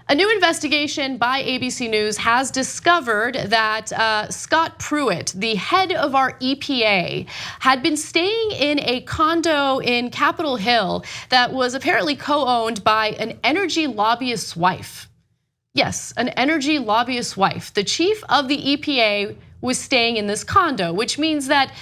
A new investigation by ABC News has discovered that Scott Pruitt, the head of our EPA, had been staying in a condo in Capitol Hill that was apparently co-owned by an energy lobbyist's wife. Yes, an energy lobbyist's wife. The chief of the EPA was staying in this condo, which means that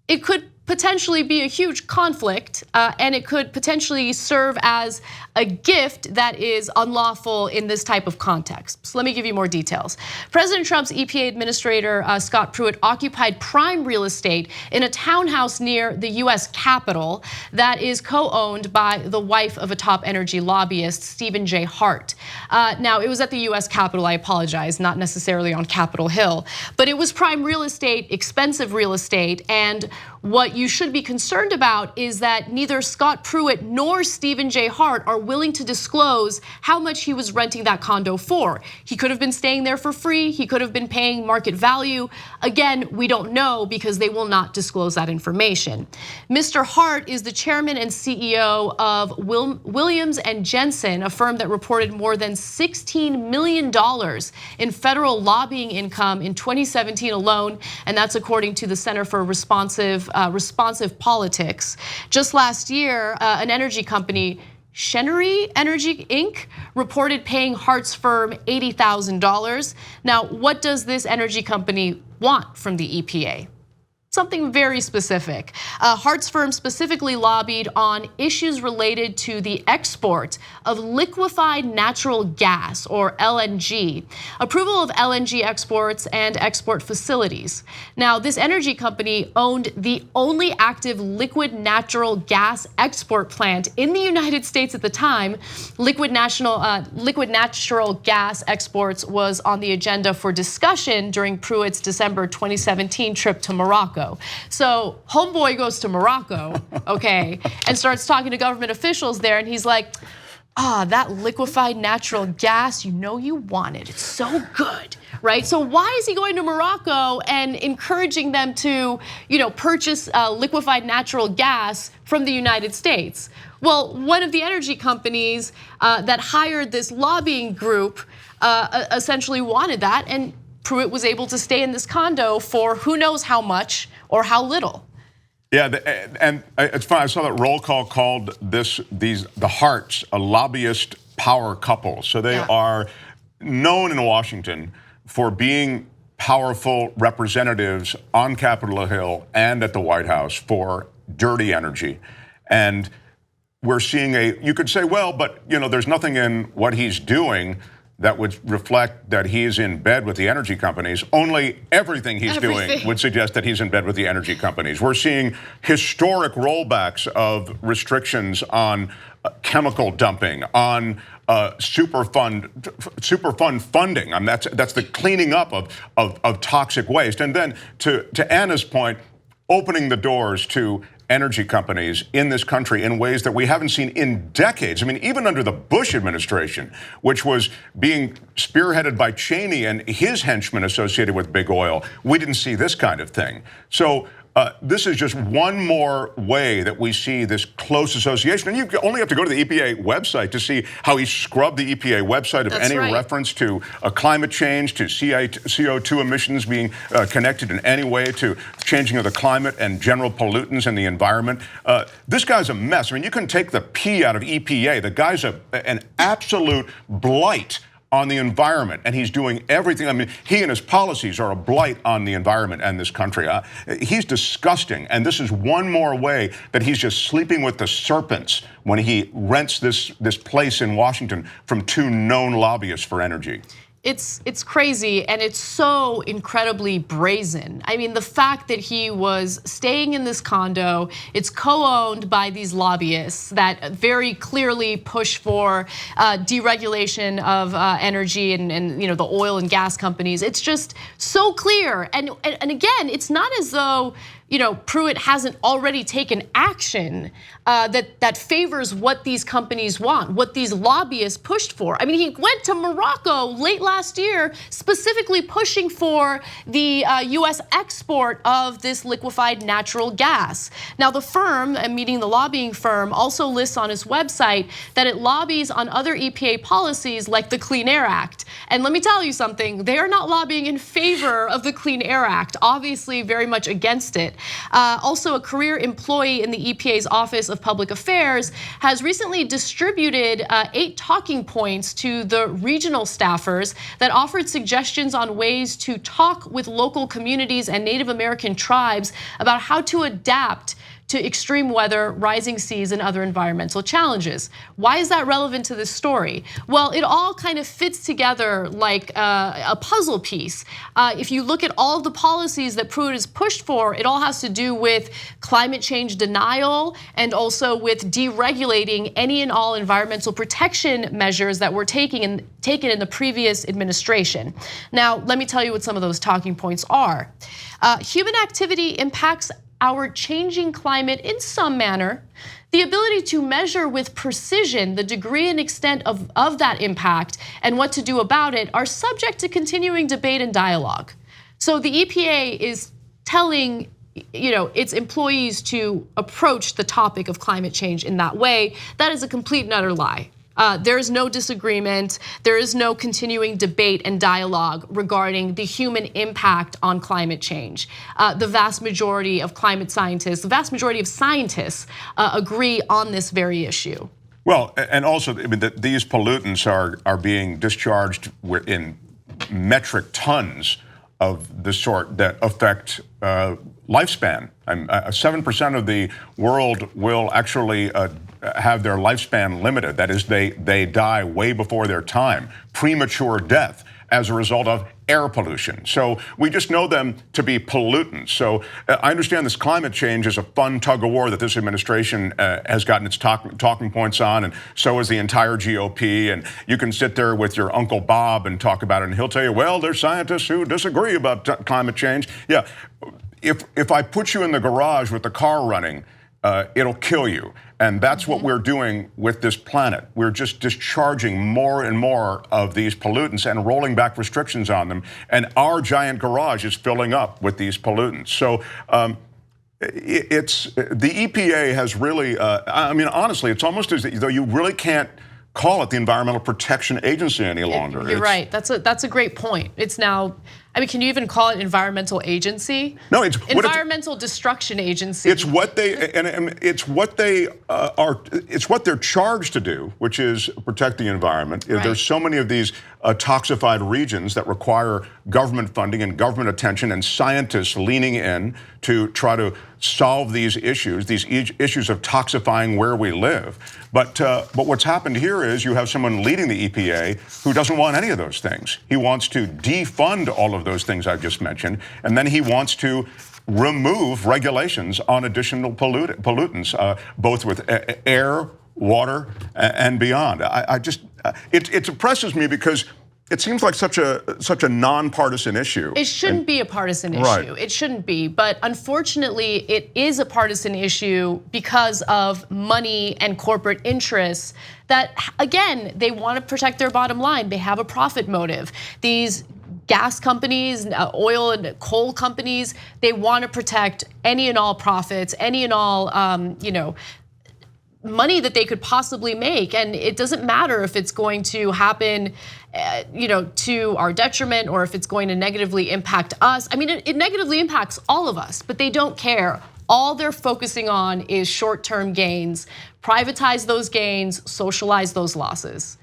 it could potentially be a huge conflict, and it could potentially serve as a gift that is unlawful in this type of context. So let me give you more details. President Trump's EPA administrator, Scott Pruitt, occupied prime real estate in a townhouse near the US Capitol that is co-owned by the wife of a top energy lobbyist, Stephen J. Hart. Now, it was at the US Capitol, I apologize, not necessarily on Capitol Hill, but it was prime real estate, expensive real estate, and what you should be concerned about is that neither Scott Pruitt nor Stephen J. Hart are willing to disclose how much he was renting that condo for. He could have been staying there for free. He could have been paying market value. Again, we don't know because they will not disclose that information. Mr. Hart is the chairman and CEO of Williams and Jensen, a firm that reported more than $16 million in federal lobbying income in 2017 alone, and that's according to the Center for Responsive Politics. Just last year, an energy company, Cheniere Energy Inc, reported paying Hart's firm $80,000. Now, what does this energy company want from the EPA? Something very specific. Hart's firm specifically lobbied on issues related to the export of liquefied natural gas, or LNG, approval of LNG exports and export facilities. Now, this energy company owned the only active liquid natural gas export plant in the United States at the time. Liquid natural gas exports was on the agenda for discussion during Pruitt's December 2017 trip to Morocco. So homeboy goes to Morocco, okay, and starts talking to government officials there, and he's like, that liquefied natural gas, you know you want it, it's so good, right? So why is he going to Morocco and encouraging them to, purchase liquefied natural gas from the United States? Well, one of the energy companies that hired this lobbying group essentially wanted that, and Pruitt was able to stay in this condo for who knows how much or how little. Yeah, and it's fine. I saw that roll call called the Harts a lobbyist power couple. So they are known in Washington for being powerful representatives on Capitol Hill and at the White House for dirty energy. And we're seeing you could say, well, but there's nothing in what he's doing that would reflect that he's in bed with the energy companies. Only everything he's doing would suggest that he's in bed with the energy companies. We're seeing historic rollbacks of restrictions on chemical dumping, on Superfund funding. I mean, that's the cleaning up of toxic waste. And then to Anna's point, opening the doors to energy companies in this country in ways that we haven't seen in decades. I mean, even under the Bush administration, which was being spearheaded by Cheney and his henchmen associated with big oil, we didn't see this kind of thing. So this is just one more way that we see this close association. And you only have to go to the EPA website to see how he scrubbed the EPA website of any reference to climate change, to CO2 emissions being connected in any way to changing of the climate and general pollutants in the environment. This guy's a mess. I mean, you can take the P out of EPA. The guy's an absolute blight on the environment, and he's doing everything. I mean, he and his policies are a blight on the environment and this country. He's disgusting, and this is one more way that he's just sleeping with the serpents when he rents this place in Washington from two known lobbyists for energy. It's crazy, and it's so incredibly brazen. I mean, the fact that he was staying in this condo, it's co-owned by these lobbyists that very clearly push for deregulation of energy and the oil and gas companies. It's just so clear. And again, it's not as though Pruitt hasn't already taken action that favors what these companies want, what these lobbyists pushed for. I mean, he went to Morocco late last year, specifically pushing for the US export of this liquefied natural gas. Now, the firm, meaning the lobbying firm, also lists on its website that it lobbies on other EPA policies like the Clean Air Act. And let me tell you something, they are not lobbying in favor of the Clean Air Act, obviously very much against it. Also, a career employee in the EPA's Office of Public Affairs has recently distributed 8 talking points to the regional staffers that offered suggestions on ways to talk with local communities and Native American tribes about how to adapt to extreme weather, rising seas, and other environmental challenges. Why is that relevant to this story? Well, it all kind of fits together like a puzzle piece. If you look at all of the policies that Pruitt has pushed for, it all has to do with climate change denial and also with deregulating any and all environmental protection measures that were taken in the previous administration. Now, let me tell you what some of those talking points are. Human activity impacts our changing climate in some manner. The ability to measure with precision the degree and extent of that impact and what to do about it are subject to continuing debate and dialogue. So the EPA is telling its employees to approach the topic of climate change in that way. That is a complete and utter lie. There is no disagreement. There is no continuing debate and dialogue regarding the human impact on climate change. The vast majority of climate scientists, the vast majority of scientists agree on this very issue. Well, and also, I mean, these pollutants are being discharged in metric tons of the sort that affect lifespan. 7% of the world will actually have their lifespan limited. That is, they die way before their time, premature death as a result of air pollution. So we just know them to be pollutants. So I understand this climate change is a fun tug of war that this administration has gotten its talking points on, and so is the entire GOP. And you can sit there with your Uncle Bob and talk about it, and he'll tell you, well, there's scientists who disagree about climate change. Yeah, if I put you in the garage with the car running, it'll kill you. And that's what we're doing with this planet. We're just discharging more and more of these pollutants and rolling back restrictions on them. And our giant garage is filling up with these pollutants. So it's the EPA has really, I mean, honestly, it's almost as though you really can't call it the Environmental Protection Agency any longer. You're right. That's a great point. It's now, I mean, can you even call it environmental agency? No, it's environmental destruction agency. It's what they and it's what they are. It's what they're charged to do, which is protect the environment. Right. There's so many of these toxified regions that require government funding and government attention and scientists leaning in to try to solve these issues of toxifying where we live. But what's happened here is you have someone leading the EPA who doesn't want any of those things. He wants to defund all of those things I've just mentioned, and then he wants to remove regulations on additional pollutants, both with air, water, and beyond. It oppresses me because it seems like such a nonpartisan issue. It shouldn't be a partisan issue. Right. It shouldn't be, but unfortunately, it is a partisan issue because of money and corporate interests that, again, they want to protect their bottom line. They have a profit motive. These gas companies, oil and coal companies, they want to protect any and all profits, any and all, money that they could possibly make. And it doesn't matter if it's going to happen, to our detriment or if it's going to negatively impact us. I mean, it negatively impacts all of us, but they don't care. All they're focusing on is short-term gains, privatize those gains, socialize those losses.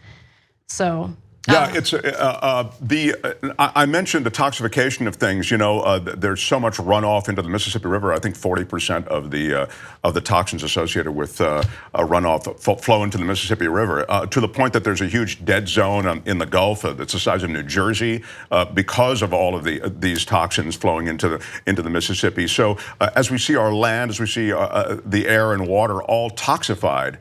So. Yeah, it's I mentioned the toxification of things. There's so much runoff into the Mississippi River. I think 40% of the toxins associated with runoff flow into the Mississippi River, to the point that there's a huge dead zone in the Gulf that's the size of New Jersey because of all of these toxins flowing into the Mississippi. So as we see our land, as we see the air and water all toxified,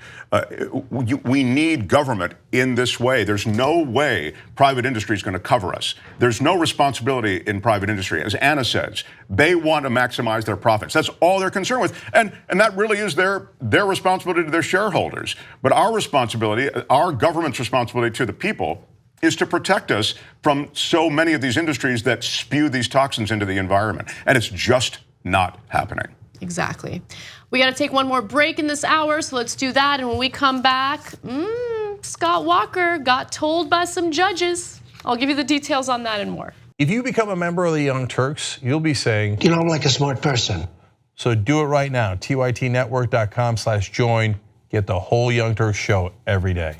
we need government in this way. There's no way way private industry is going to cover us. There's no responsibility in private industry. As Anna says, they want to maximize their profits. That's all they're concerned with. And that really is their responsibility to their shareholders. But our responsibility, our government's responsibility to the people, is to protect us from so many of these industries that spew these toxins into the environment. And it's just not happening. Exactly. We got to take one more break in this hour, so let's do that. And when we come back, Scott Walker got told by some judges. I'll give you the details on that and more. If you become a member of the Young Turks, you'll be saying, you know, I'm like a smart person. So do it right now. tytnetwork.com/join. Get the whole Young Turks show every day.